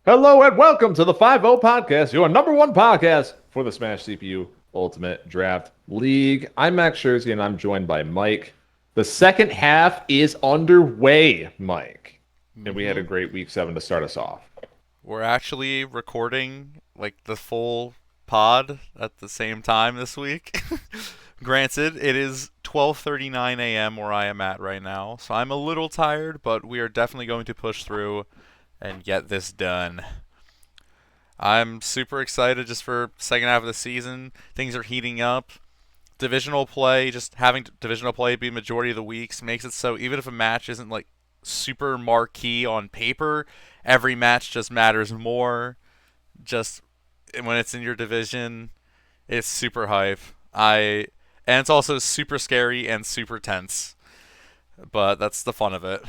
Hello and welcome to the 5-0 Podcast, your number one podcast for the Smash CPU Ultimate Draft League. I'm MaxSchersey and I'm joined by Mike. The second half is underway, Mike. And we had a great week 7 to start us off. We're actually recording like the full pod at the same time this week. Granted, it is 12:39 a.m. where I am at right now, so I'm a little tired, but we are definitely going to push through and get this done. I'm super excited just for second half of the season. Things are heating up. Divisional play, just having divisional play be majority of the weeks makes it so even if a match isn't like super marquee on paper, every match just matters more. Just when it's in your division, it's super hype. And it's also super scary and super tense. But that's the fun of it.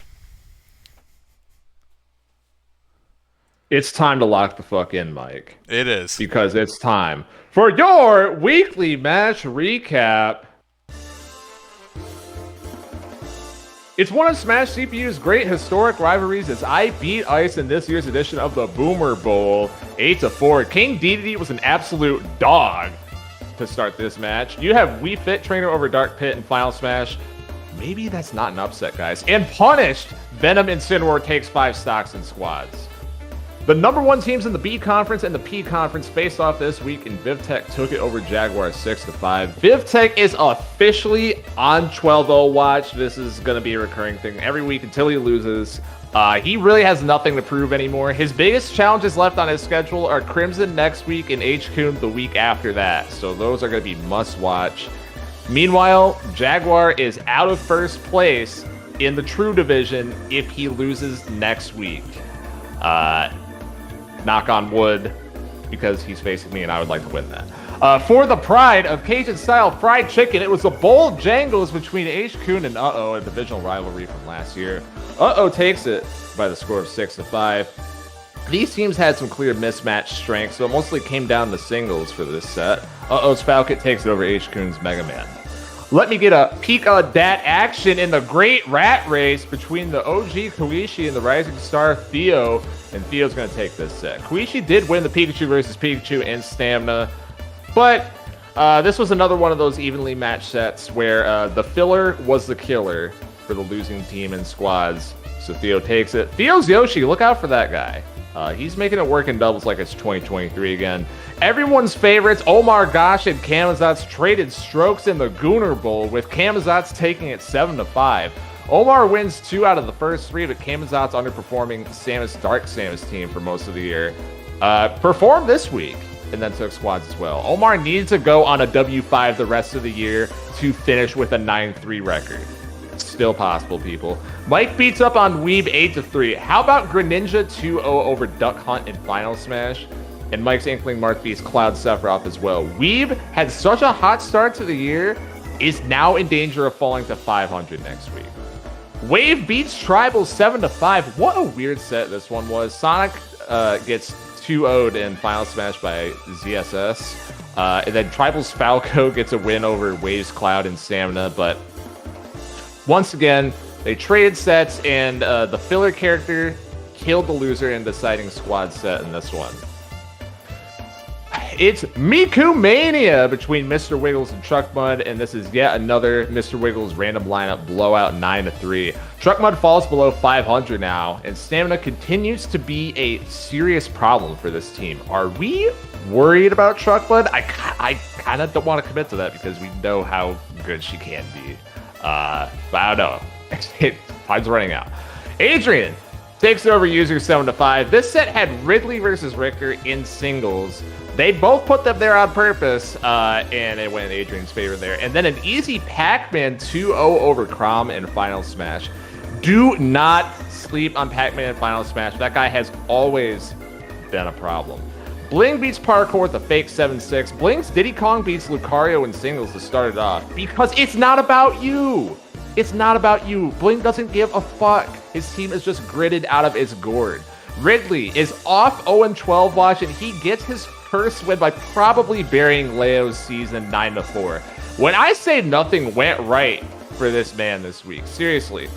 It's time to lock the fuck in, Mike. It is. Because it's time for your weekly match recap. It's one of Smash CPU's great historic rivalries as I beat Ice in this year's edition of the Boomer Bowl 8-4. King Dedede was an absolute dog to start this match. You have Wii Fit Trainer over Dark Pit in Final Smash. Maybe that's not an upset, guys. And Punished, Venom Incineroar takes 5 stocks in squads. The number one teams in the B Conference and the P Conference faced off this week, and VivTech took it over Jaguar 6-5. VivTech is officially on 12-0 watch. This is going to be a recurring thing every week until he loses. He really has nothing to prove anymore. His biggest challenges left on his schedule are Crimson next week and H-Kun the week after that. So those are going to be must-watch. Meanwhile, Jaguar is out of first place in the True Division if he loses next week. Knock on wood, because he's facing me and I would like to win that. For the pride of Cajun-style fried chicken, it was a bold jangles between H-Kun and Uh-Oh, a divisional rivalry from last year. Uh-Oh takes it by the score of 6-5. These teams had some clear mismatch strengths, so it mostly came down to singles for this set. Uh-Oh's Falcon takes it over H-Kun's Mega Man. Let me get a peek of that action in the great rat race between the OG Koishi and the rising star Theo. And Theo's going to take this set. Koishi did win the Pikachu versus Pikachu in Stamina. But this was another one of those evenly matched sets where the filler was the killer for the losing team in squads. So Theo takes it. Theo's Yoshi. Look out for that guy. He's making it work in doubles like it's 2023 again. Everyone's favorites, Omar Gosh and Kamazats traded strokes in the Gooner Bowl, with Kamazats taking it 7-5. Omar wins 2 out of the first 3, but Kamazats underperforming Samus Dark Samus team for most of the year. Performed this week, and then took squads as well. Omar needs to go on a W5 the rest of the year to finish with a 9-3 record. Still possible, people. Mike beats up on Weeb 8-3. How about Greninja 2-0 over Duck Hunt in Final Smash? And Mike's Inkling Marth beats Cloud Sephiroth as well. Weeb had such a hot start to the year, is now in danger of falling to 500 next week. Wave beats Tribal 7-5. What a weird set this one was. Sonic gets 2-0'd in Final Smash by ZSS. And then Tribal's Falco gets a win over Wave's Cloud and Stamina, but once again, they traded sets, and the filler character killed the loser in deciding squad set in this one. It's Miku Mania between Mr. Wiggles and Truck Mud, and this is yet another Mr. Wiggles random lineup blowout 9-3. Truck Mud falls below 500 now, and Stamina continues to be a serious problem for this team. Are we worried about Truck Mud? I kind of don't want to commit to that because we know how good she can be. But I don't know. Time's running out. Adrian takes it over User 7-5. This set had Ridley versus Richter in singles. They both put them there on purpose, and it went in Adrian's favor there. And then an easy Pac-Man 2-0 over Crom in Final Smash. Do not sleep on Pac-Man in Final Smash. That guy has always been a problem. Bling beats Parkour with a fake 7-6. Bling's Diddy Kong beats Lucario in singles to start it off. Because it's not about you. It's not about you. Bling doesn't give a fuck. His team is just gritted out of its gourd. Ridley is off 0-12 watch, and he gets his first win by probably burying Leo's season 9-4. When I say nothing went right for this man this week, seriously,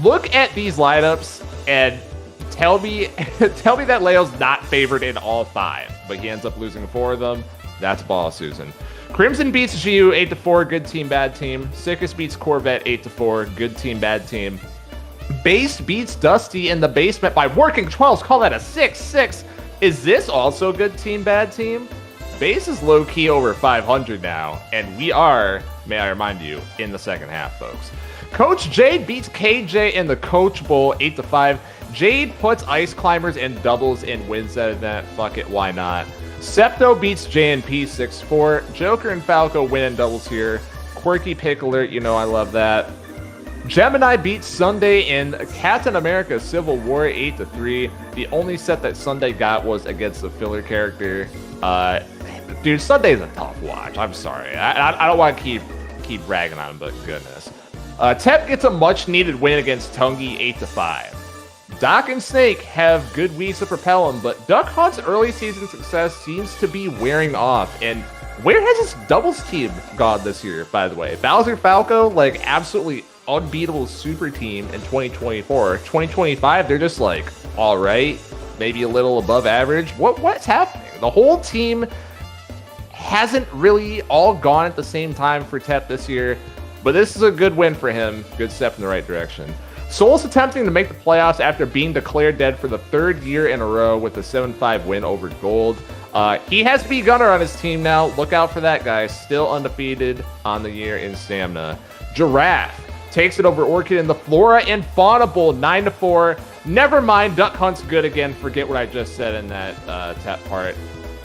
look at these lineups and Tell me, tell me that Leo's not favored in all 5, but he ends up losing 4 of them. That's ball, Susan. Crimson beats GU 8-4, good team, bad team. Sickus beats Corvette 8-4, good team, bad team. Base beats Dusty in the basement by working 12s. Call that a 6-6. Is this also good team, bad team? Base is low-key over 500 now, and we are, may I remind you, in the second half, folks. Coach Jade beats KJ in the Coach Bowl 8-5. Jade puts Ice Climbers in doubles and wins that event. Fuck it, why not? Septo beats JNP 6-4. Joker and Falco win in doubles here. Quirky Pick Alert, you know I love that. Gemini beats Sunday in Captain America Civil War 8-3. The only set that Sunday got was against the filler character. Dude, Sunday's a tough watch. I'm sorry. I don't want to keep bragging on him, but goodness. Tep gets a much-needed win against Tungi 8-5. Doc and Snake have good weeks to propel him, but Duck Hunt's early season success seems to be wearing off. And where has this doubles team gone this year, by the way? Bowser Falco, like, absolutely unbeatable super team in 2024. 2025, they're just like, all right, maybe a little above average. What's happening? The whole team hasn't really all gone at the same time for Tep this year, but this is a good win for him. Good step in the right direction. Soul's attempting to make the playoffs after being declared dead for the 3rd year in a row with a 7-5 win over Gold. He has B Gunner on his team now. Look out for that guy. Still undefeated on the year in stamina. Giraffe takes it over Orchid in the Flora and Fauna Bowl 9-4. Never mind, Duck Hunt's good again. Forget what I just said in that Tep part.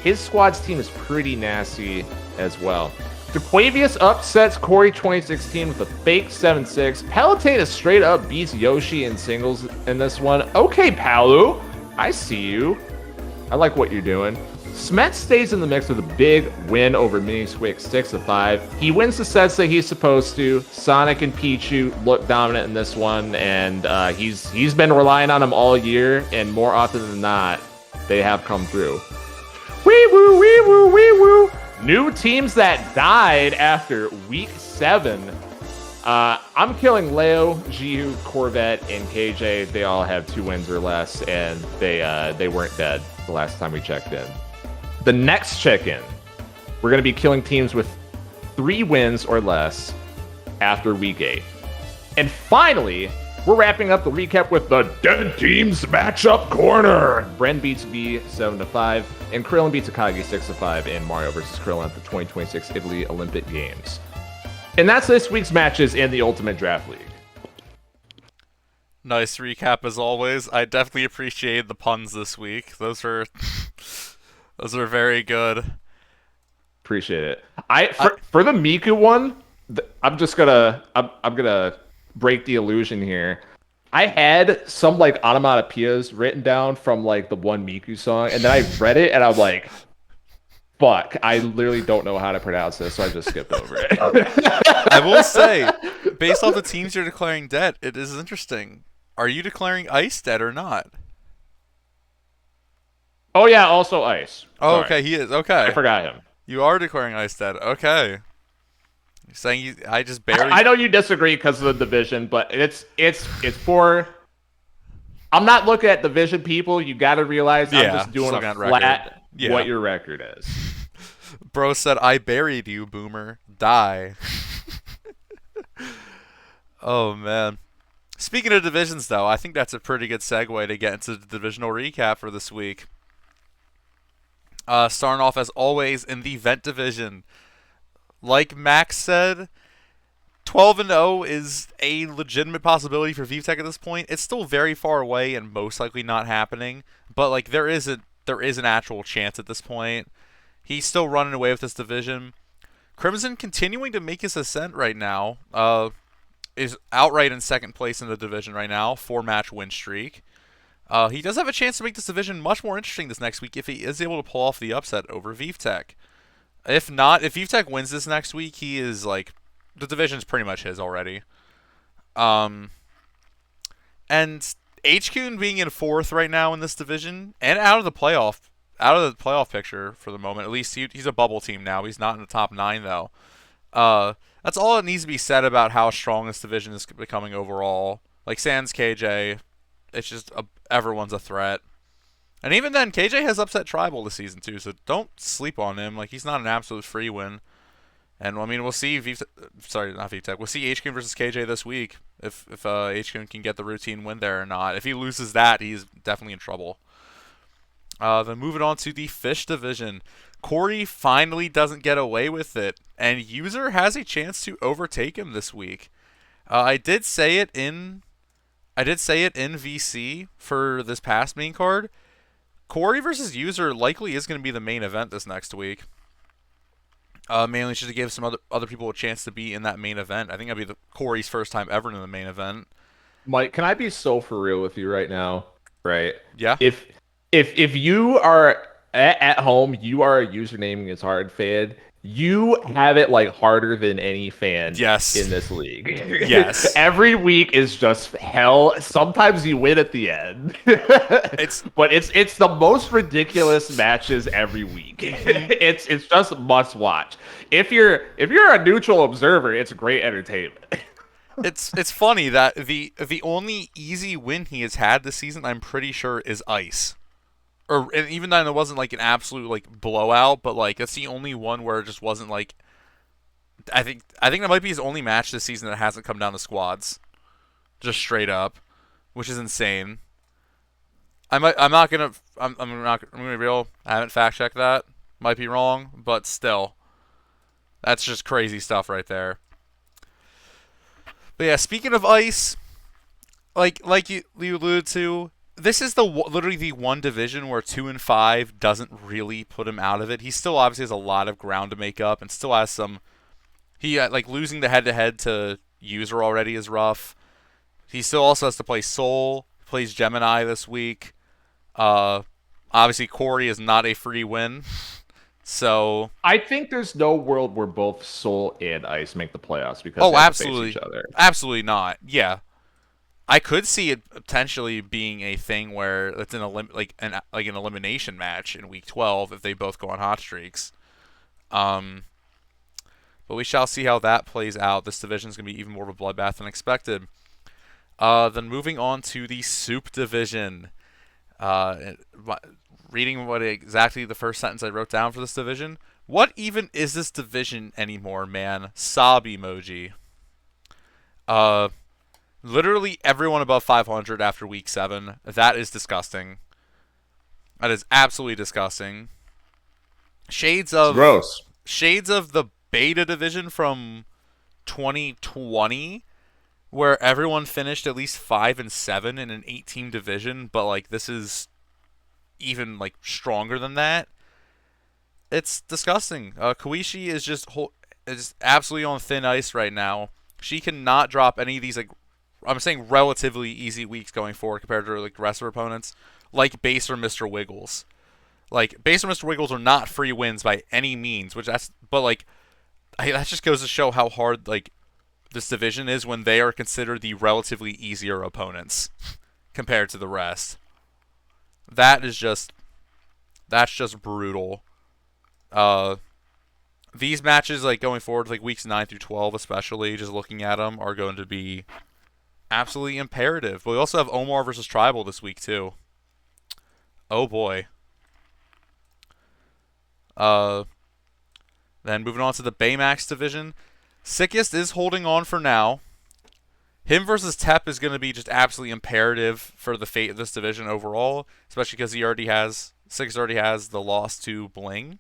His squad's team is pretty nasty as well. DeQuavius upsets Corey 2016 with a fake 7-6. Palutena straight up beats Yoshi in singles in this one. Okay, Palu, I see you. I like what you're doing. Smet stays in the mix with a big win over Mini Squick 6-5. He wins the sets that he's supposed to. Sonic and Pichu look dominant in this one, and he's been relying on them all year, and more often than not, they have come through. Wee woo, wee woo, wee woo. New teams that died after week 7. I'm killing Leo, Jiu, Corvette, and KJ. They all have 2 wins or less, and they weren't dead the last time we checked in. The next check-in, we're going to be killing teams with 3 wins or less after week 8. And finally, we're wrapping up the recap with the Dead Teams Matchup Corner. Bren beats V 7-5, and Krillin beats Akagi 6-5 in Mario vs. Krillin at the 2026 Italy Olympic Games. And that's this week's matches in the Ultimate Draft League. Nice recap as always. I definitely appreciated the puns this week. Those are very good. Appreciate it. For the Miku one, I'm gonna break the illusion here. I had some like onomatopoeias written down from like the one Miku song, and then I read it and I'm like, fuck, I literally don't know how to pronounce this, so I just skipped over it. I will say, based off the teams you're declaring dead, it is interesting. Are you declaring Ice dead or not? Oh yeah, also Ice. Oh, Sorry. okay, he is. Okay. I forgot him. You are declaring Ice dead. Okay. You're saying I just barely... I know you disagree because of the division, but it's for... I'm not looking at division people. You got to realize I'm just doing a flat what your record is. Bro said, I buried you, boomer. Die. Oh, man. Speaking of divisions, though, I think that's a pretty good segue to get into the divisional recap for this week. Starting off, as always, in the Vent division. Like Max said, 12-0 is a legitimate possibility for VTech at this point. It's still very far away and most likely not happening, but like there is an actual chance at this point. He's still running away with this division. Crimson continuing to make his ascent right now. Is outright in second place in the division right now, 4-match win streak. He does have a chance to make this division much more interesting this next week if he is able to pull off the upset over VTech. If not, if VTech wins this next week, he is like, the division's pretty much his already. And HQ being in 4th right now in this division and out of the playoff picture for the moment. At least he's a bubble team now. He's not in the top 9 though. That's all that needs to be said about how strong this division is becoming overall. Like sans KJ, everyone's a threat. And even then, KJ has upset Tribal this season too, so don't sleep on him. Like, he's not an absolute free win. And I mean, we'll see. Not VTech. We'll see HKun versus KJ this week. If HKun can get the routine win there or not. If he loses that, he's definitely in trouble. Then moving on to the Fish division, Corey finally doesn't get away with it, and User has a chance to overtake him this week. I did say it in VC for this past main card. Corey versus User likely is going to be the main event this next week. Mainly just to give some other people a chance to be in that main event. I think that'll be Corey's first time ever in the main event. Mike, can I be so for real with you right now? Right? Yeah. If you are at home, you are a Username Is Hard fan. You have it like harder than any fan in this league. Yes. Every week is just hell. Sometimes you win at the end. But it's the most ridiculous matches every week. It's just must watch. If you're a neutral observer, it's great entertainment. It's funny that the only easy win he has had this season, I'm pretty sure, is Ice. Or even then, it wasn't like an absolute like blowout, but like that's the only one where it just wasn't like. I think that might be his only match this season that hasn't come down to squads, just straight up, which is insane. I'm not gonna be real. I haven't fact checked that. Might be wrong, but still, that's just crazy stuff right there. But yeah, speaking of Ice, like you alluded to. This is literally the one division where 2-5 doesn't really put him out of it. He still obviously has a lot of ground to make up, and still has some. Like losing the head-to-head to User already is rough. He still also has to play Soul. Plays Gemini this week. Obviously Corey is not a free win, so I think there's no world where both Soul and Ice make the playoffs because they have to face each other. Absolutely not. Yeah. I could see it potentially being a thing where it's an elimination match in week 12 if they both go on hot streaks. But we shall see how that plays out. This division is going to be even more of a bloodbath than expected. Then moving on to the Soup division. Reading what exactly the first sentence I wrote down for this division. What even is this division anymore, man? Sob emoji. Literally everyone above 500 after week 7. That is disgusting. That is absolutely disgusting. Gross. Shades of the beta division from 2020, where everyone finished at least 5-7 in an 8-team division, but like this is even like stronger than that. It's disgusting. Koishi is absolutely on thin ice right now. She cannot drop any of these like. I'm saying relatively easy weeks going forward compared to like the rest of her opponents, like Base or Mr. Wiggles. Like Base or Mr. Wiggles are not free wins by any means, that just goes to show how hard like this division is when they are considered the relatively easier opponents compared to the rest. That's just brutal. These matches like going forward, like weeks 9 through 12, especially just looking at them, are going to be absolutely imperative. But we also have Omar versus Tribal this week too. Oh boy. Then moving on to the Baymax division. Sickest is holding on for now. Him versus Tep is going to be just absolutely imperative for the fate of this division overall, especially because Sickest already has the loss to Bling.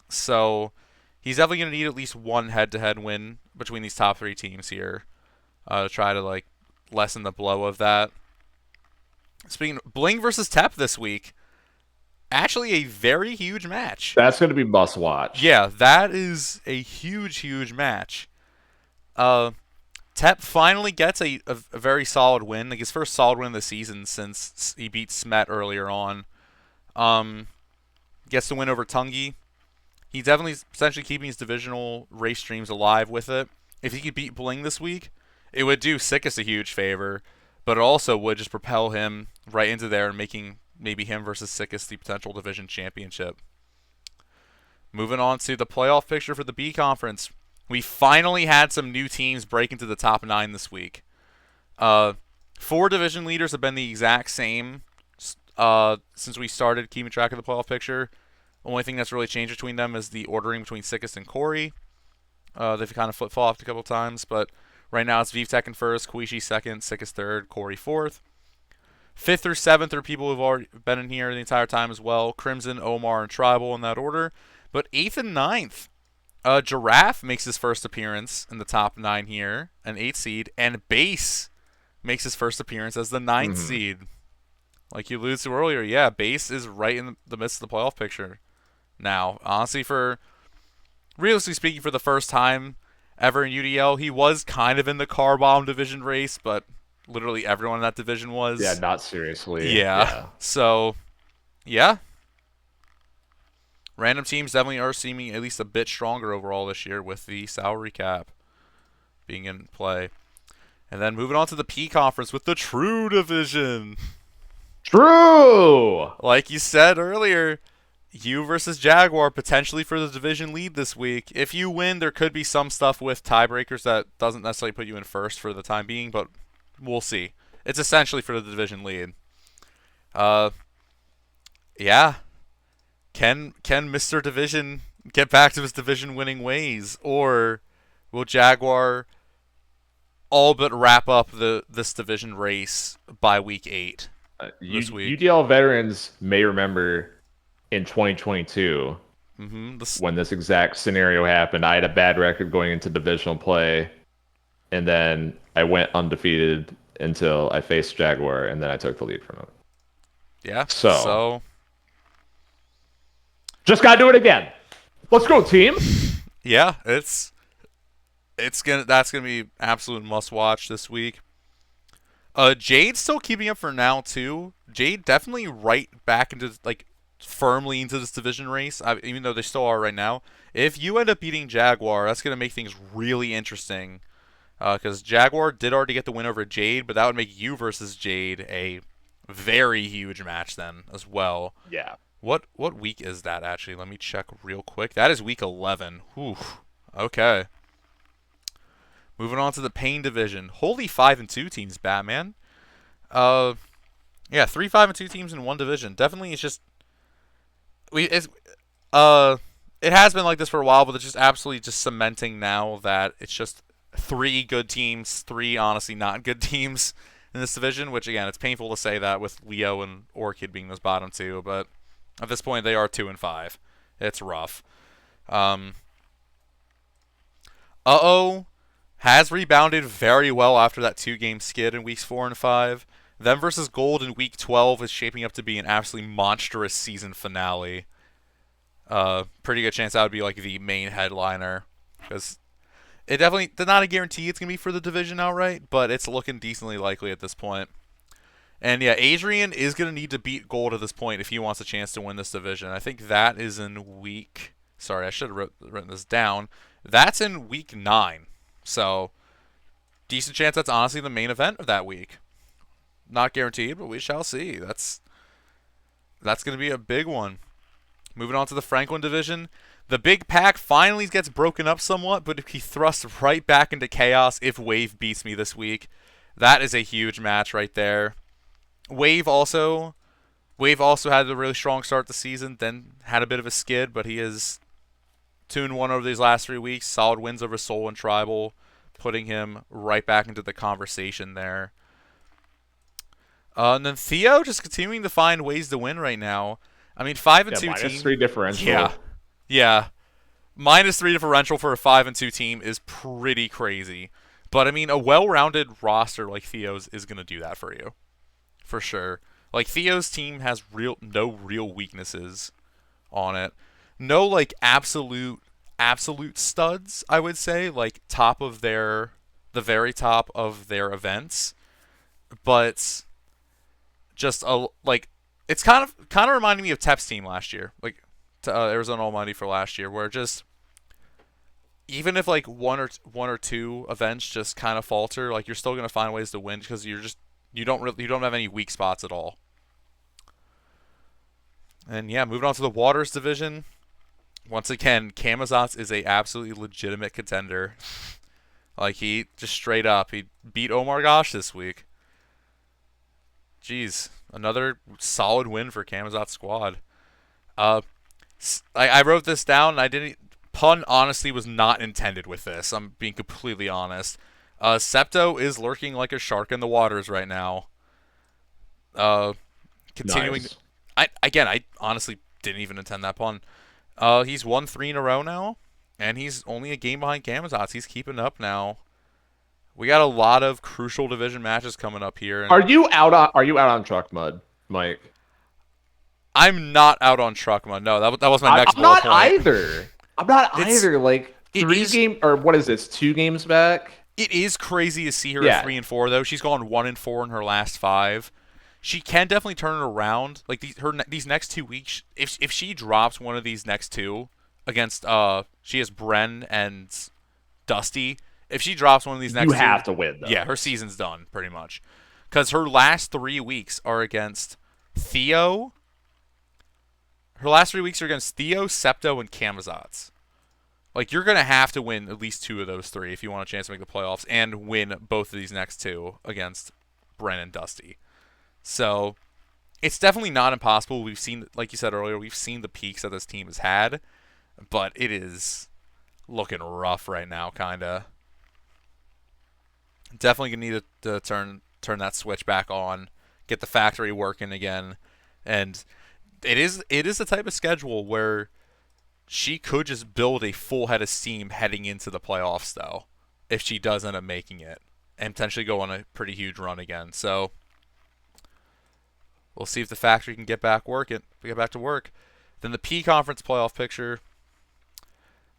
So he's definitely going to need at least one head-to-head win between these top 3 teams here to try to like lessen the blow of that. Speaking of Bling versus Tep this week, actually a very huge match. That's going to be must watch. Yeah, that is a huge match. Tep finally gets a very solid win, like his first solid win of the season since he beat Smet earlier on. Gets the win over Tungi. He's definitely essentially keeping his divisional race streams alive with it. If he could beat Bling this week, it would do Sickest a huge favor, but it also would just propel him right into there and making maybe him versus Sickest the potential division championship. Moving on to the playoff picture for the B Conference. We finally had some new teams break into the top 9 this week. 4 division leaders have been the exact same since we started keeping track of the playoff picture. Only thing that's really changed between them is the ordering between Sickest and Corey. They've kind of flip-flopped a couple times, but right now it's Vivtek in first, Koichi second, Sickest third, Corey fourth. 5th through 7th are people who've already been in here the entire time as well. Crimson, Omar, and Tribal in that order. But 8th and 9th, Giraffe makes his first appearance in the top 9 here, an 8th seed, and Base makes his first appearance as the 9th seed. Like you alluded to earlier, yeah, Base is right in the midst of the playoff picture now. Honestly, realistically speaking, for the first time ever in UDL, he was kind of in the car bomb division race, but literally everyone in that division was. Yeah, not seriously. Yeah. So, yeah. Random teams definitely are seeming at least a bit stronger overall this year with the salary cap being in play. And then moving on to the P Conference with the True Division. True! Like you said earlier, you versus Jaguar potentially for the division lead this week. If you win, there could be some stuff with tiebreakers that doesn't necessarily put you in first for the time being, but we'll see. It's essentially for the division lead. Yeah. Can Mr. Division get back to his division winning ways, or will Jaguar all but wrap up this division race by week 8 this week? UDL veterans may remember in 2022 when this exact scenario happened. I had a bad record going into divisional play, and then I went undefeated until I faced Jaguar, and then I took the lead from him. Yeah. So just gotta do it again. Let's go, team. Yeah, that's gonna be absolute must watch this week. Jade's still keeping up for now too. Jade definitely right back into firmly into this division race, even though they still are right now. If you end up beating Jaguar, that's gonna make things really interesting. Because Jaguar did already get the win over Jade, but that would make you versus Jade a very huge match then as well. Yeah. What week is that actually? Let me check real quick. That is week 11. Whew. Okay. Moving on to the Pain Division. Holy 5-2 teams, Batman. Yeah, 3 5-2 teams in one division. Definitely, it's just it has been like this for a while, but it's just absolutely just cementing now that it's just 3 good teams, 3 honestly not good teams in this division. Which again, it's painful to say that with Leo and Orchid being those bottom 2, but at this point they are 2 and 5. It's rough. Has rebounded very well after that 2-game skid in weeks 4 and 5. Them versus Gold in week 12 is shaping up to be an absolutely monstrous season finale. Pretty good chance that would be like the main headliner, because it definitely not a guarantee it's gonna be for the division outright, but it's looking decently likely at this point. And yeah, Adrian is gonna need to beat Gold at this point if he wants a chance to win this division. I think that is in week. Sorry, I should have written this down. That's in week 9. So, decent chance that's honestly the main event of that week. Not guaranteed, but we shall see. That's going to be a big one. Moving on to the Franklin division. The big pack finally gets broken up somewhat, but he thrusts right back into chaos if Wave beats me this week. That is a huge match right there. Wave also had a really strong start to the season, then had a bit of a skid, but he is 2-1 over these last 3 weeks. Solid wins over Soul and Tribal, putting him right back into the conversation there. And then Theo just continuing to find ways to win right now. I mean, 5-2 team. -3 differential. Yeah. -3 differential for a 5-2 team is pretty crazy. But I mean, a well-rounded roster like Theo's is gonna do that for you, for sure. Like Theo's team has no real weaknesses on it. No like absolute studs, I would say, like the very top of their events, but just it's kind of reminding me of Tep's team last year, like Arizona Almighty for last year, where just even if like one or two events just kind of falter, like you're still gonna find ways to win because you don't have any weak spots at all. And yeah, moving on to the Waters division. Once again, Kamazats is a absolutely legitimate contender. Like he just straight up, he beat Omar Gosh this week. Jeez, another solid win for Kamazat's squad. Uh, I wrote this down. And I didn't. Pun honestly was not intended with this. I'm being completely honest. Septo is lurking like a shark in the waters right now. Uh, continuing. Nice. I honestly didn't even intend that pun. He's won 3 in a row now, and he's only a game behind Kamazats. He's keeping up now. We got a lot of crucial division matches coming up here. And Are you out on truck mud, Mike? I'm not out on truck mud. No, that was my next I'm bullet not point. either. I'm not It's- either. Like it three is- game or what is this? 2 games back. It is crazy to see her Yeah. at 3-4 though. She's gone 1-4 in her last 5. She can definitely turn it around. Like these next 2 weeks, if she drops one of these next 2 against she has Bren and Dusty. If she drops one of these next You 2, have to win, though. yeah, her season's done pretty much. Because her last 3 weeks are against Theo. Her last 3 weeks are against Theo, Septo, and Kamazats. Like, you're going to have to win at least 2 of those 3 if you want a chance to make the playoffs and win both of these next 2 against Bren and Dusty. So, it's definitely not impossible. We've seen, like you said earlier, we've seen the peaks that this team has had, but it is looking rough right now, kind of. Definitely going to need to turn that switch back on, get the factory working again, and it is the type of schedule where she could just build a full head of steam heading into the playoffs, though, if she does end up making it, and potentially go on a pretty huge run again. So we'll see if the factory can get back to work. Then the P Conference playoff picture,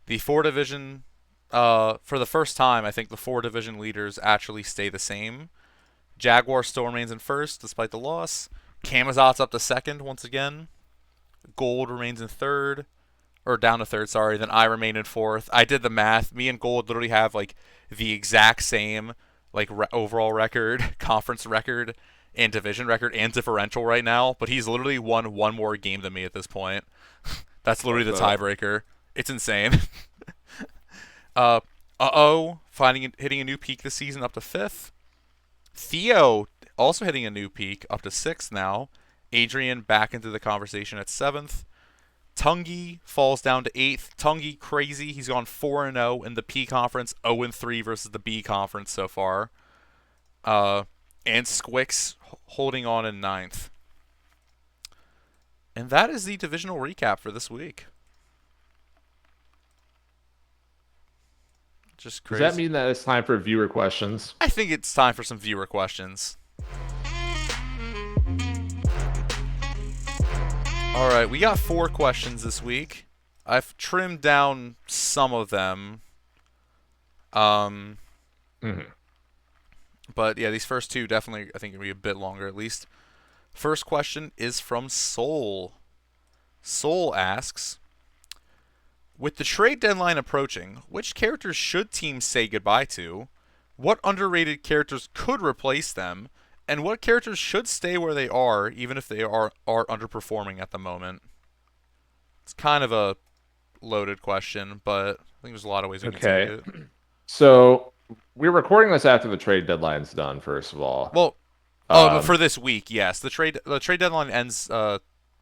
the 4 division. For the first time, I think the 4 division leaders actually stay the same. Jaguar still remains in first despite the loss. Kamazat's up to second once again. Gold remains in third. Or down to third, sorry. Then I remain in fourth. I did the math. Me and Gold literally have like the exact same like overall record, conference record, and division record and differential right now. But he's literally won 1 more game than me at this point. That's literally the tiebreaker. It's insane. Hitting a new peak this season up to 5th. Theo also hitting a new peak up to 6th now. Adrian back into the conversation at 7th. Tungi falls down to 8th. Tungi crazy. He's gone 4-0 in the P Conference, 0-3 versus the B Conference so far. And Squix holding on in 9th. And that is the divisional recap for this week. Just crazy. Does that mean that it's time for viewer questions? I think it's time for some viewer questions. All right, we got 4 questions this week. I've trimmed down some of them. But yeah, these first 2 definitely, I think, will be a bit longer at least. First question is from Soul. Soul asks, with the trade deadline approaching, which characters should teams say goodbye to? What underrated characters could replace them? And what characters should stay where they are, even if they are underperforming at the moment? It's kind of a loaded question, but I think there's a lot of ways we can take it. So we're recording this after the trade deadline's done, first of all. Well, but for this week, yes. The trade deadline ends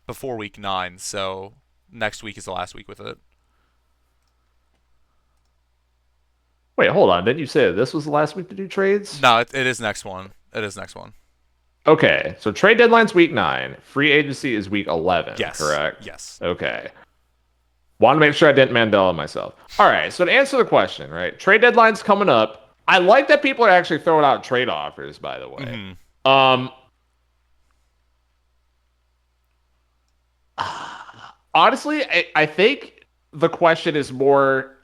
before week 9, so next week is the last week with it. Wait, hold on. Didn't you say that this was the last week to do trades? No, it is next one. It is next one. Okay, so trade deadline's week 9. Free agency is week 11, Yes. correct? Yes. Okay. Want to make sure I didn't Mandela myself. All right, so to answer the question, right? Trade deadline's coming up. I like that people are actually throwing out trade offers, by the way. Honestly, I think the question is more,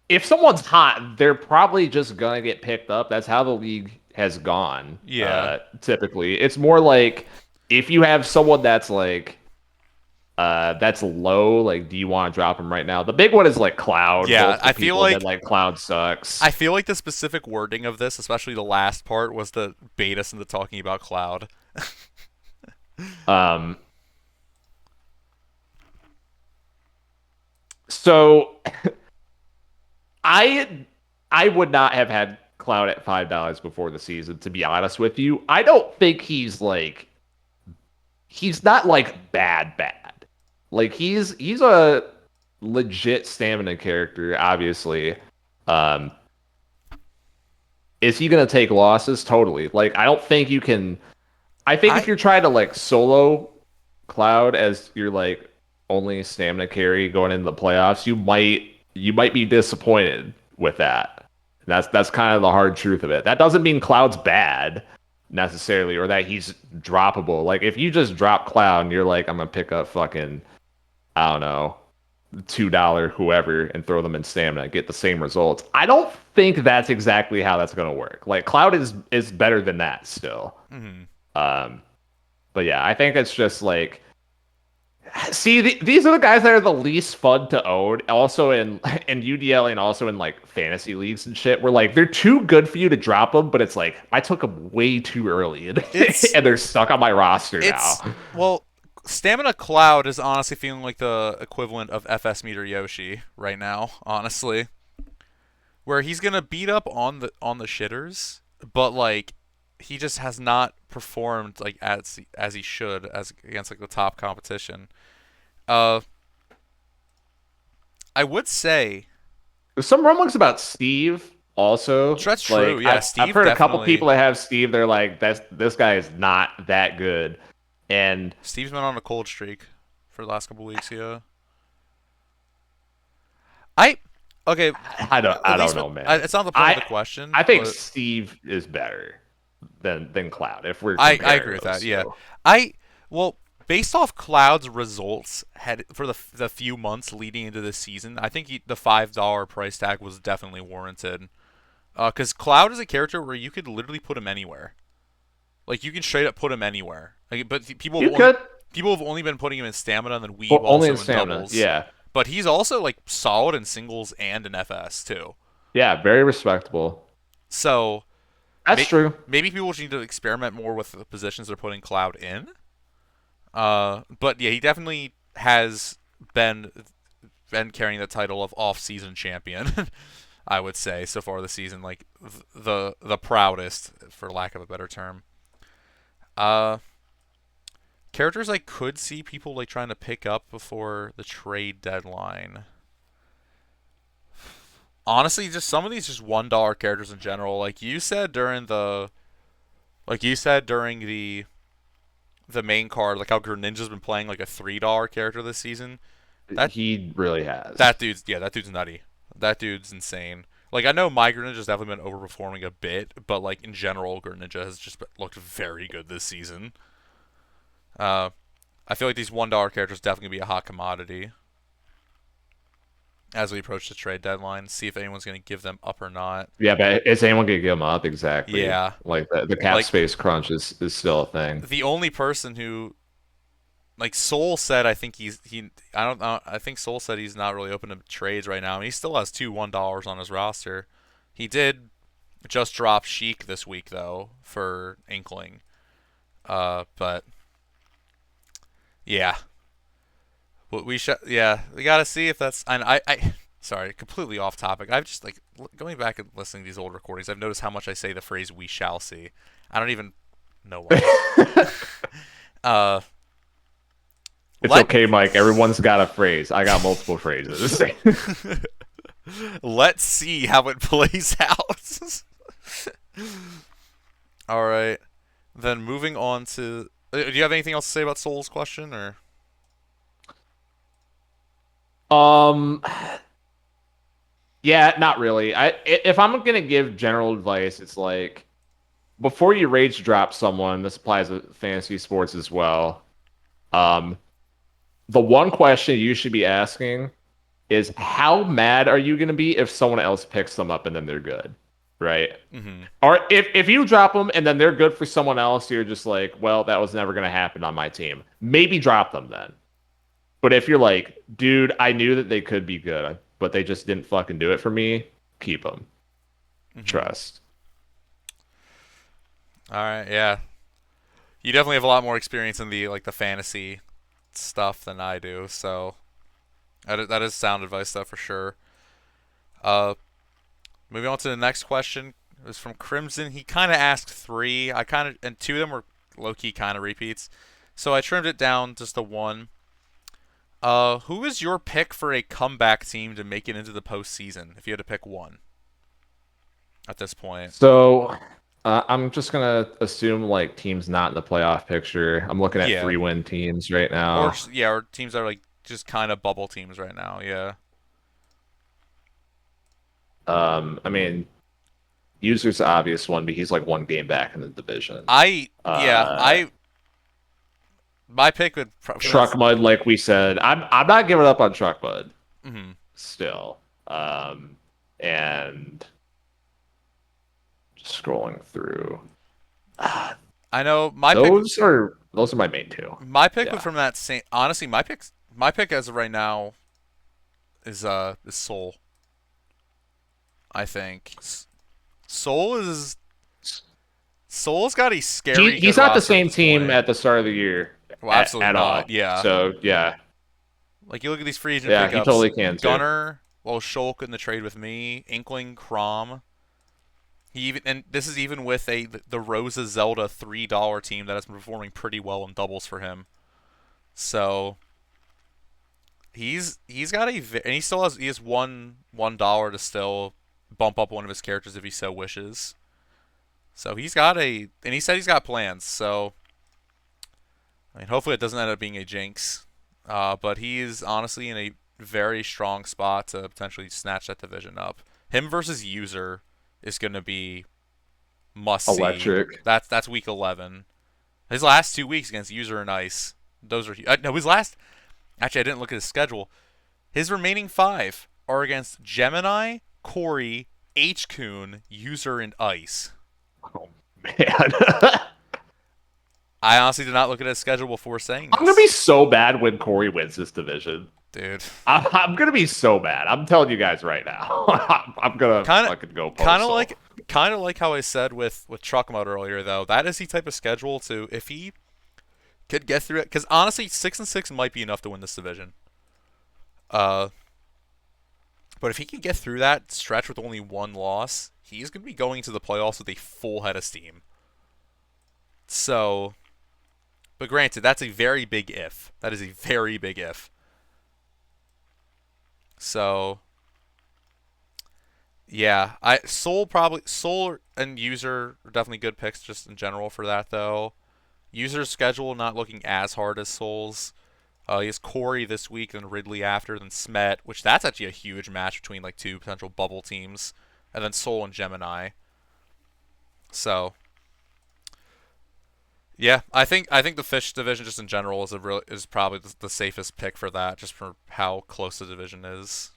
if someone's hot, they're probably just going to get picked up. That's how the league has gone. Yeah. Typically. It's more like if you have someone that's like, that's low, like, do you want to drop them right now? The big one is like Cloud. Yeah, I feel like Cloud sucks. I feel like the specific wording of this, especially the last part, was to bait us into talking about Cloud. So I would not have had Cloud at $5 before the season, to be honest with you. I don't think he's like he's not like bad. Like he's a legit stamina character, obviously. Um, is he gonna take losses? Totally. Like I don't think you can. I think if I you're trying to like solo Cloud as your like only stamina carry going into the playoffs, you might be disappointed with that. And that's kind of the hard truth of it. That doesn't mean Cloud's bad necessarily or that he's droppable. Like if you just drop Cloud and you're like, I'm gonna pick up fucking I don't know, $2 whoever and throw them in stamina, get the same results. I don't think that's exactly how that's gonna work. Like Cloud is better than that still. mhm. Um, but yeah, I think it's just like see, these are the guys that are the least fun to own. Also in UDL and also in like fantasy leagues and shit. Where like they're too good for you to drop them, but it's like I took them way too early, and, It's and they're stuck on my roster now. it's well, Stamina Cloud is honestly feeling like the equivalent of FS Meter Yoshi right now, honestly. Where he's gonna beat up on the shitters, but like he just has not performed like as he should as against like the top competition. Uh, I would say There's some rumblings about Steve also. that's true. Like Yeah, I've Steve heard a couple definitely. people that have Steve. They're like, this guy is not that good, and Steve's been on a cold streak for the last couple weeks. Yeah, I okay. I At don't least know, man. it's not the point of I the question, I think but Steve is better than Cloud if we're I comparing agree with that. those Yeah, two. I well based off Cloud's results had for the few months leading into this season, I think the $5 price tag was definitely warranted. Because Cloud is a character where you could literally put him anywhere. Like you can straight up put him anywhere. Like, but You could, people have only been putting him in stamina and then Weeb but only in also in stamina. doubles. Yeah, But he's also like solid in singles and in FS too. yeah, very respectable. So That's true. maybe people just need to experiment more with the positions they're putting Cloud in. But yeah, he definitely has been carrying the title of off-season champion. I would say so far this season, like the proudest, for lack of a better term. Uh, Characters I could see people like trying to pick up before the trade deadline. Honestly, just some of these just $1 characters in general. Like you said during the main card, like how Greninja's been playing like a $3 character this season. That He really has. that dude's nutty. That dude's insane. Like I know my Greninja's definitely been overperforming a bit, but like in general, Greninja has just looked very good this season. Uh, I feel like these $1 characters definitely gonna be a hot commodity as we approach the trade deadline. See if anyone's gonna give them up or not. Yeah, but is anyone gonna give him up? Exactly. Yeah, Like the cap like space crunch is still a thing. the only person who like Soul said, I think he I don't know. I think Soul said he's not really open to trades right now. I mean, he still has two $1 on his roster. He did just drop Sheik this week though for Inkling. But yeah, we gotta see if that's. And I sorry, completely off topic. I've just like going back and listening to these old recordings. I've noticed how much I say the phrase "we shall see." I don't even know why. uh, It's let okay, Mike. Everyone's got a phrase. I got multiple phrases. let's see how it plays out. All right, then moving on to. Do you have anything else to say about Soul's question or? Um, yeah, not really. If I'm gonna give general advice, it's like before you rage drop someone, this applies to fantasy sports as well. Um, the one question you should be asking is how mad are you gonna be if someone else picks them up and then they're good, right? Mm-hmm. Or if you drop them and then they're good for someone else, you're just like, well, that was never gonna happen on my team. Maybe drop them then. But if you're like, dude, I knew that they could be good, but they just didn't fucking do it for me, keep them. Mm-hmm. Trust. All right, yeah. You definitely have a lot more experience in the fantasy stuff than I do, so that is sound advice though for sure. Uh, Moving on to the next question. It was from Crimson. He kind of asked three. I kind of and two of them were low key kind of repeats. So I trimmed it down just to one. Who is your pick for a comeback team to make it into the postseason? If you had to pick one at this point. So I'm just gonna assume like teams not in the playoff picture. I'm looking at Yeah. 3-win teams right Or now. yeah, or teams that are like just kind of bubble teams right now. Yeah. I mean, User's the obvious one, but he's like one game back in the division. I yeah Uh, I my pick would Truck Mud, like we said, I'm not giving up on Truck Mud mm-hmm. still. And just scrolling through, I know my pick. those are my main two. My pick would Yeah. from that same. Honestly, my pick as of right now is Soul. I think Soul's got a scary He's good not the roster at same this team point. at the start of the year Well, absolutely at not. all. Yeah. So yeah, Like you look at these free agent yeah, he pickups, totally can too. Gunner, well, Shulk in the trade with me, Inkling, Crom. And this is even with the Rosa Zelda $3 team that has been performing pretty well in doubles for him. So he's got and he has $1 to still bump up one of his characters if he so wishes. So and he said he's got plans. So I mean, hopefully it doesn't end up being a jinx. But he is honestly in a very strong spot to potentially snatch that division up. Him versus User is going to be must see. Electric. That's week 11. His last 2 weeks against User and Ice, those are no. His last actually, I didn't look at his schedule. His remaining 5 are against Gemini, Corey, H-Kun, User, and Ice. Oh man. I honestly did not look at his schedule before saying this. I'm gonna be so bad when Corey wins this division. Dude. I'm gonna be so bad. I'm telling you guys right now. I'm gonna fucking go postal. Kind of like how I said with Truck Mode earlier, though. That is the type of schedule to if he could get through it, because honestly, 6-6 might be enough to win this division. But if he can get through that stretch with only one loss, he's gonna be going into the playoffs with a full head of steam. So, but granted, that's a very big if. That is a very big if. So, yeah, Soul and User are definitely good picks just in general for that though. User's schedule not looking as hard as Soul's. He has Corey this week, then Ridley after, then Smet, which that's actually a huge match between like two potential bubble teams, and then Soul and Gemini. So, yeah, I think the Fish division just in general is probably the safest pick for that, just for how close the division is.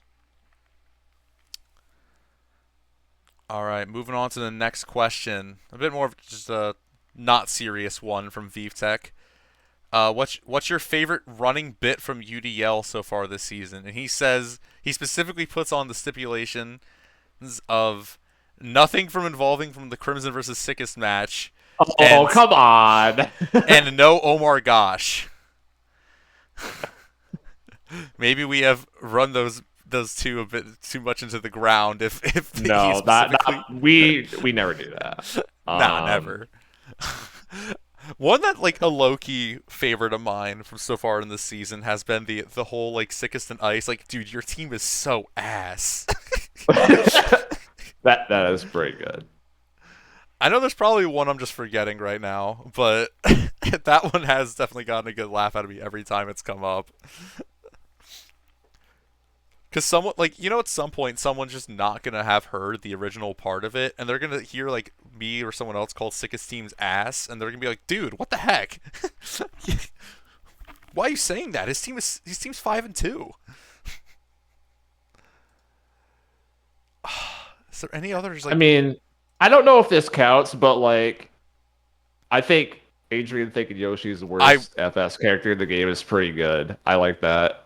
All right, moving on to the next question. A bit more of just a not serious one from ViveTech. What's your favorite running bit from UDL so far this season? And he says he specifically puts on the stipulations of nothing from the Crimson versus Sickest match, Oh, come on. and no Omar Gosh. Maybe we have run those two a bit too much into the ground. If No, we never do that. Nah, never. One that like a low key favorite of mine from so far in this season has been the whole like Sickest and Ice. Like, dude, your team is so ass. That is pretty good. I know there's probably one I'm just forgetting right now, but that one has definitely gotten a good laugh out of me every time it's come up. Because someone, like, at some point, someone's just not going to have heard the original part of it, and they're going to hear, like, me or someone else called Sickest Team's ass, and they're going to be like, dude, what the heck? Why are you saying that? His team's 5-2. Is there any others? Like, I mean, I don't know if this counts, but like, I think Adrian thinking Yoshi's the worst FS character in the game is pretty good. I like that.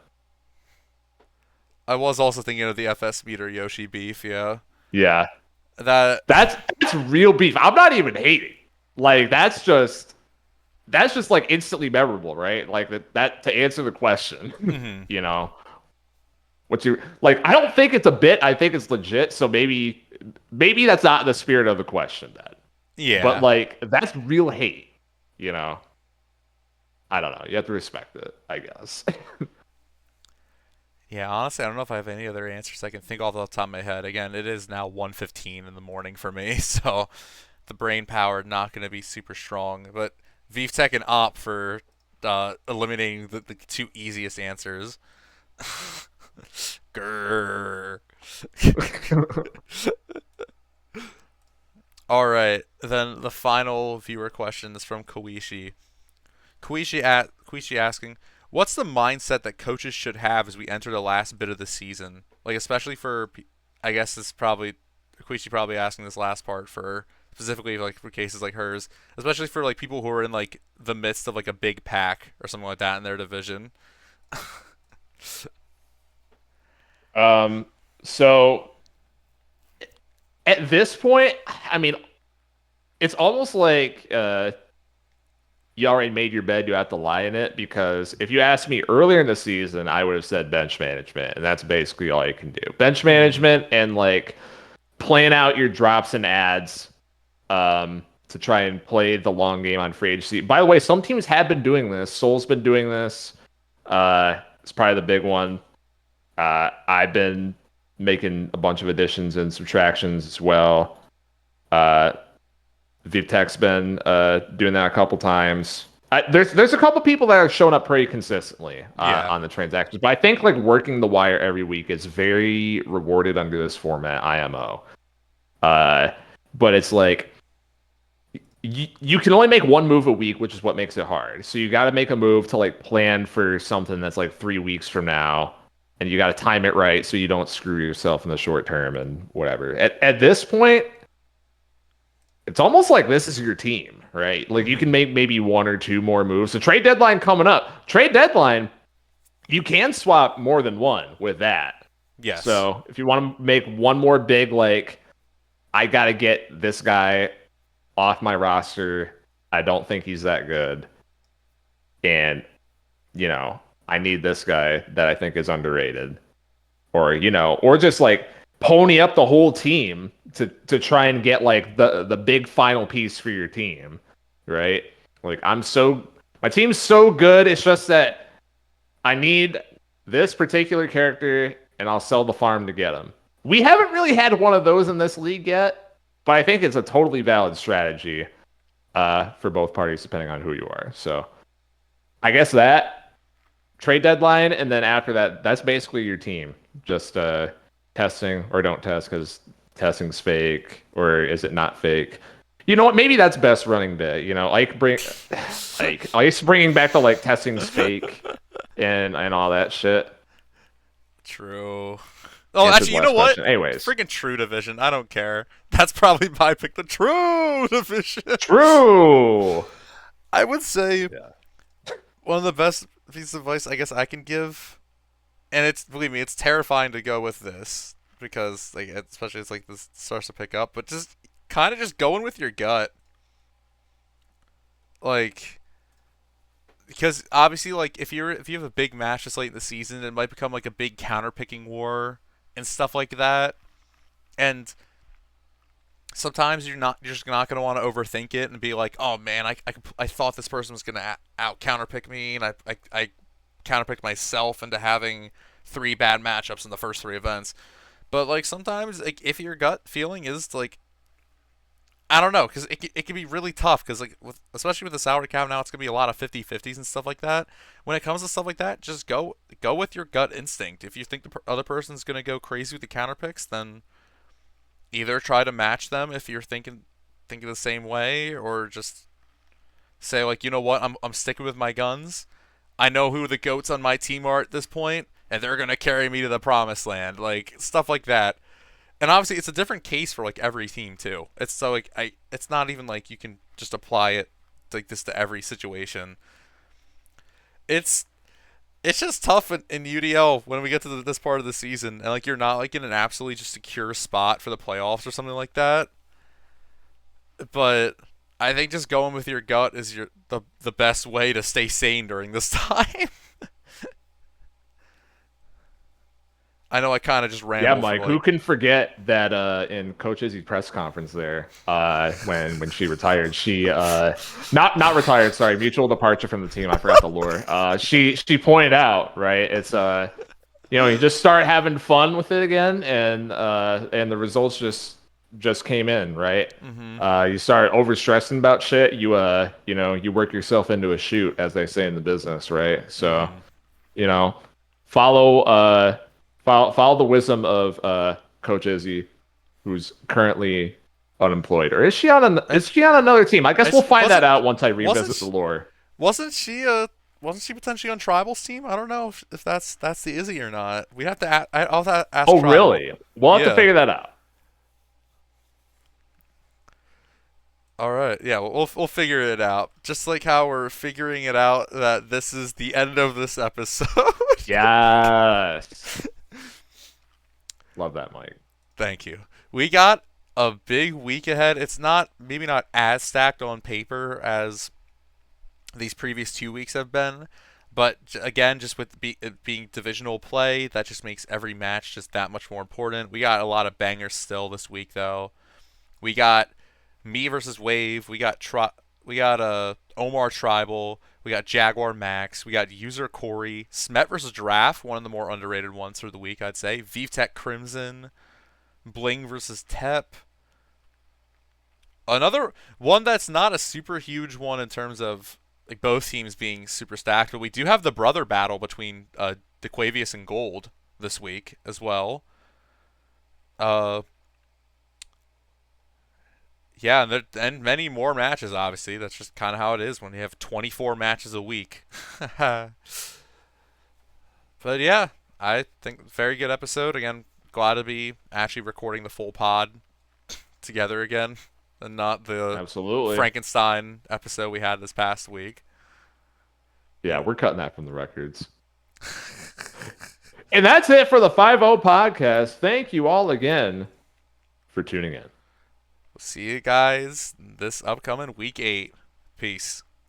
I was also thinking of the FS meter Yoshi beef, yeah. Yeah. That's real beef. I'm not even hating. Like that's just like instantly memorable, right? Like that to answer the question. Mm-hmm. What you like, I don't think it's a bit, I think it's legit, so maybe that's not the spirit of the question then. Yeah. But like that's real hate, I don't know. You have to respect it, I guess. Yeah, honestly, I don't know if I have any other answers I can think off the top of my head. Again, it is now 1:15 in the morning for me, so the brain power not going to be super strong. But VTech and Op for eliminating the two easiest answers. Grrr. All right, then the final viewer question is from Koishi. Koishi asking, "What's the mindset that coaches should have as we enter the last bit of the season? Like, especially for, I guess this probably Koishi probably asking this last part for specifically like for cases like hers, especially for like people who are in like the midst of like a big pack or something like that in their division." Um, so at this point, I mean, it's almost like you already made your bed, you have to lie in it. Because if you asked me earlier in the season, I would have said bench management, and that's basically all you can do. Bench Mm-hmm. management and like plan out your drops and ads to try and play the long game on free agency. By the way, some teams have been doing this. Soul's been doing this. It's probably the big one. I've been making a bunch of additions and subtractions as well. Uh, VTech's been doing that a couple times. There's a couple people that are showing up pretty consistently Yeah. on the transactions, but I think like working the wire every week is very rewarded under this format, IMO. Uh, but it's like you can only make one move a week, which is what makes it hard. So you got to make a move to like plan for something that's like 3 weeks from now, and you got to time it right so you don't screw yourself in the short term and whatever. At this point, it's almost like this is your team, right? Like you Mm-hmm. can make maybe one or two more moves. The trade deadline coming up. Trade deadline, you can swap more than one with that. Yes. So if you want to make one more big, like I got to get this guy off my roster. I don't think he's that good. And, I need this guy that I think is underrated. Or, or just like pony up the whole team to try and get like the big final piece for your team. Right? Like my team's so good, it's just that I need this particular character and I'll sell the farm to get him. We haven't really had one of those in this league yet, but I think it's a totally valid strategy for both parties, depending on who you are. So I guess that trade deadline, and then after that, that's basically your team. Just testing or don't test because testing's fake, or is it not fake? You know what? Maybe that's best running bit. Like bringing back the like testing's fake and all that shit. True. Oh, Answer the actually, you know last what? question. Anyways, Freaking True Division. I don't care. That's probably my pick. The True Division. true. I would say Yeah. one of the best pieces of advice I guess I can give, and it's believe me, it's terrifying to go with this because like especially it's like this starts to pick up, but just kind of just going with your gut, like because obviously like if you have a big match this late in the season, it might become like a big counter picking war and stuff like that, and sometimes you're just not gonna want to overthink it and be like, oh man, I thought this person was gonna out counterpick me, and I counterpicked myself into having three bad matchups in the first three events. But like sometimes, like if your gut feeling is like, I don't know, because it can be really tough because like especially with the salary cap now, it's gonna be a lot of 50-50s and stuff like that. When it comes to stuff like that, just go with your gut instinct. If you think the other person's gonna go crazy with the counterpicks, then either try to match them if you're thinking the same way, or just say like, you know what, I'm sticking with my guns. I know who the goats on my team are at this point, and they're gonna carry me to the promised land, like stuff like that. And obviously, it's a different case for like every team too. It's so like it's not even like you can just apply it like this to every situation. It's it's just tough in UDL when we get to this part of the season, and like you're not like in an absolutely just secure spot for the playoffs or something like that. But I think just going with your gut is the best way to stay sane during this time. I know I kind of just Yeah, ramble for Mike, who like. can forget that in Coach Izzy's press conference there, when she retired, she not retired, sorry, mutual departure from the team. I forgot the lore. She pointed out, right? It's you just start having fun with it again, and the results just came in, right? Mm-hmm. You start overstressing about shit, you work yourself into a shoot, as they say in the business, right? So, Mm-hmm. you know, follow uh follow the wisdom of Coach Izzy, who's currently unemployed. Or is And she on another team? I guess we'll find that wasn't out once I wasn't revisit the she, lore. wasn't she wasn't she potentially on Tribal's team? I don't know if that's the Izzy or not. We have to I'll have to ask Oh, Tribal. really? We'll have to Yeah. figure that out. All right. Yeah, we'll figure it out. Just like how we're figuring it out that this is the end of this episode. Yes. Love that, Mike. Thank you. We got a big week ahead. It's maybe not as stacked on paper as these previous 2 weeks have been, but again, just with it being divisional play, that just makes every match just that much more important. We got a lot of bangers still this week, though. We got me versus Wave. We got Omar Tribal. We got Jaguar Max. We got User Corey. Smet versus Giraffe, one of the more underrated ones for the week, I'd say. VTech Crimson. Bling versus Tep. Another one that's not a super huge one in terms of like both teams being super stacked, but we do have the brother battle between DeQuavius and Gold this week as well. Uh, yeah, and many more matches. Obviously, that's just kind of how it is when you have 24 matches a week. But yeah, I think very good episode. Again, glad to be actually recording the full pod together again, and not the Absolutely. Frankenstein episode we had this past week. Yeah, we're cutting that from the records. And that's it for the 5-0 podcast. Thank you all again for tuning in. See you guys this upcoming week 8. Peace.